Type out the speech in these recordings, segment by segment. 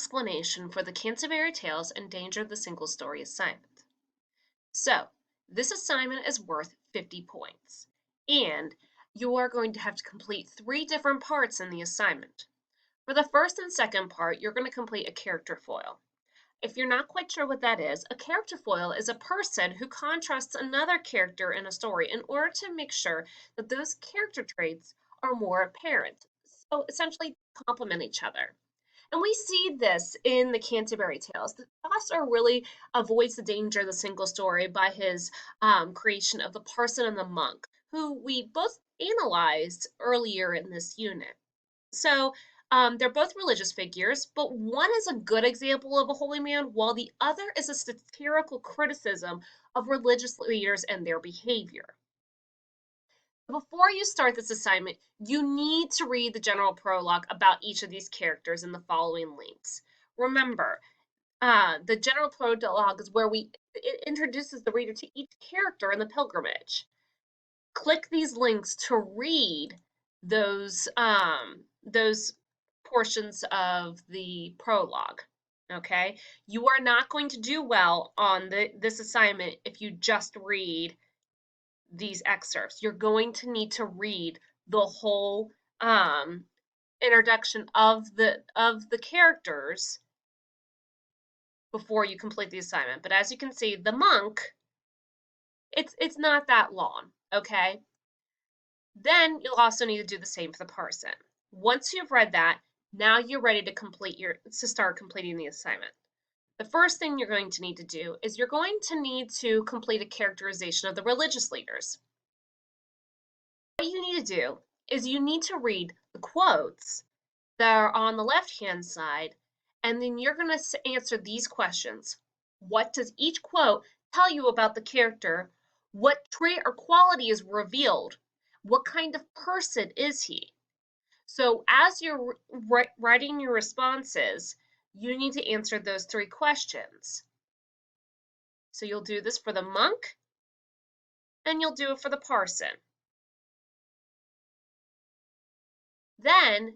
explanation for the Canterbury Tales Endangered the Single Story assignment. So, this assignment is worth 50 points, and you are going to have to complete 3 different parts in the assignment. For the first and second part, you're going to complete a character foil. If you're not quite sure what that is, a character foil is a person who contrasts another character in a story in order to make sure that those character traits are more apparent. So essentially complement each other. And we see this in the Canterbury Tales. The Chaucer really avoids the danger of the single story by his creation of the parson and the monk, who we both analyzed earlier in this unit. So they're both religious figures, but one is a good example of a holy man, while the other is a satirical criticism of religious leaders and their behavior. Before you start this assignment, you need to read the general prologue about each of these characters in the following links. Remember, the general prologue is where it introduces the reader to each character in the pilgrimage. Click these links to read those portions of the prologue. Okay, you are not going to do well on this assignment if you just read these excerpts. You're going to need to read the whole introduction of the characters before you complete the assignment. But as you can see, the monk, it's not that long, okay? Then you'll also need to do the same for the parson. Once you've read that, now you're ready to start completing the assignment. The first thing you're going to need to do is you're going to need to complete a characterization of the religious leaders. What you need to do is you need to read the quotes that are on the left-hand side, and then you're going to answer these questions. What does each quote tell you about the character? What trait or quality is revealed? What kind of person is he? So as you're writing your responses, you need to answer those 3 questions. So you'll do this for the monk, and you'll do it for the parson. Then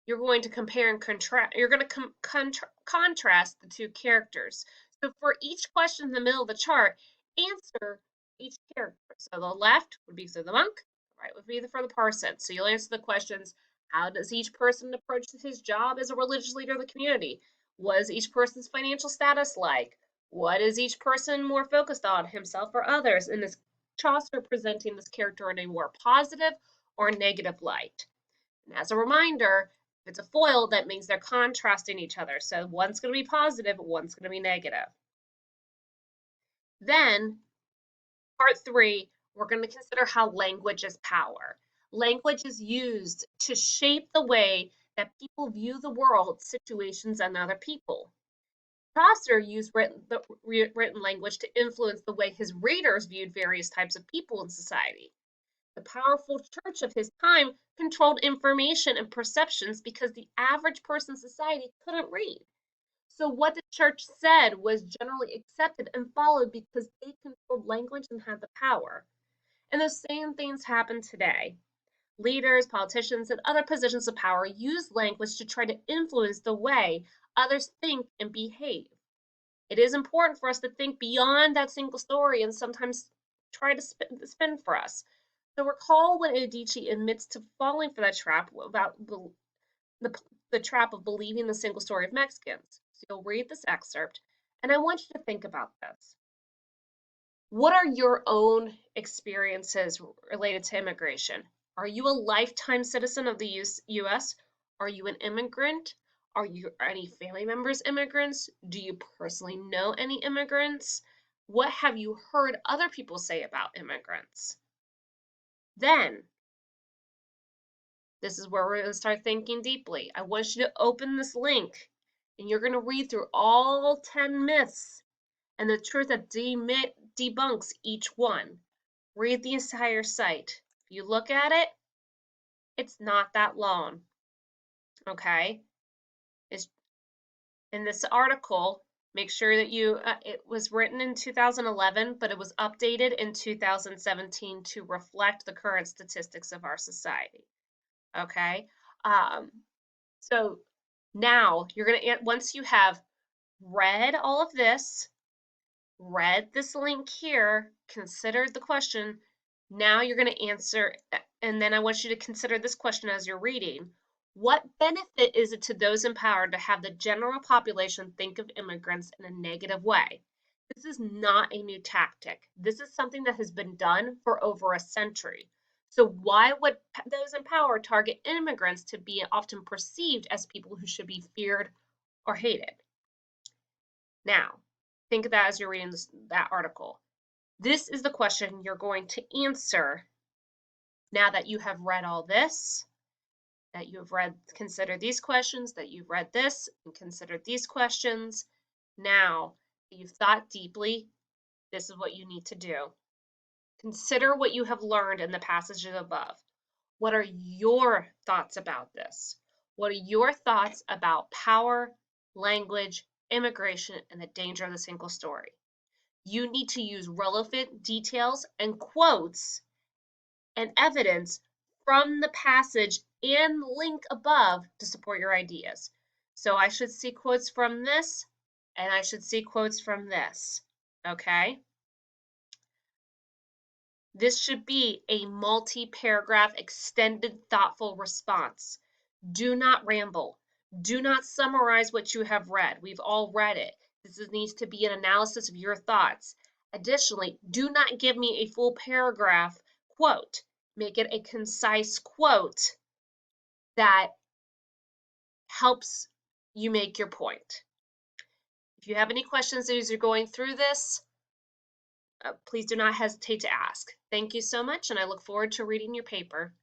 you're going to compare and contrast. You're going to contrast the 2 characters. So for each question in the middle of the chart, answer each character. So the left would be for the monk, the right would be for the parson. So you'll answer the questions: how does each person approach his job as a religious leader of the community? What is each person's financial status like? What is each person more focused on, himself or others? And is Chaucer presenting this character in a more positive or negative light? And as a reminder, if it's a foil, that means they're contrasting each other. So one's going to be positive, one's going to be negative. Then, part 3, we're going to consider how language is power. Language is used to shape the way that people view the world, situations, and other people. Chaucer used written language to influence the way his readers viewed various types of people in society. The powerful church of his time controlled information and perceptions because the average person in society couldn't read. So what the church said was generally accepted and followed because they controlled language and had the power. And the same things happen today. Leaders, politicians, and other positions of power use language to try to influence the way others think and behave. It is important for us to think beyond that single story and sometimes try to spin for us. So recall when Edici admits to falling for that trap about the trap of believing the single story of Mexicans. So you'll read this excerpt, and I want you to think about this. What are your own experiences related to immigration? Are you a lifetime citizen of the U.S.? Are you an immigrant? Are any family members immigrants? Do you personally know any immigrants? What have you heard other people say about immigrants? Then, this is where we're going to start thinking deeply. I want you to open this link, and you're going to read through all 10 myths and the truth that debunks each one. Read the entire site. If you look at it, it's not that long. Okay? In this article, make sure that it was written in 2011, but it was updated in 2017 to reflect the current statistics of our society. Okay, so Now, you're going to, once you have read all of this, read this link here, considered the question, now you're going to answer, and then I want you to consider this question as you're reading. What benefit is it to those in power to have the general population think of immigrants in a negative way? This is not a new tactic. This is something that has been done for over a century. So why would those in power target immigrants to be often perceived as people who should be feared or hated? Now, think of that as you're reading that article. This is the question you're going to answer now that you have read all this, that you have considered these questions, that you've read this and considered these questions. Now that you've thought deeply, this is what you need to do. Consider what you have learned in the passages above. What are your thoughts about this? What are your thoughts about power, language, immigration, and the danger of the single story? You need to use relevant details and quotes and evidence from the passage and link above to support your ideas. So I should see quotes from this, and I should see quotes from this. Okay? This should be a multi-paragraph, extended, thoughtful response. Do not ramble. Do not summarize what you have read. We've all read it. This needs to be an analysis of your thoughts. Additionally, do not give me a full paragraph quote. Make it a concise quote that helps you make your point. If you have any questions as you're going through this, please do not hesitate to ask. Thank you so much, and I look forward to reading your paper.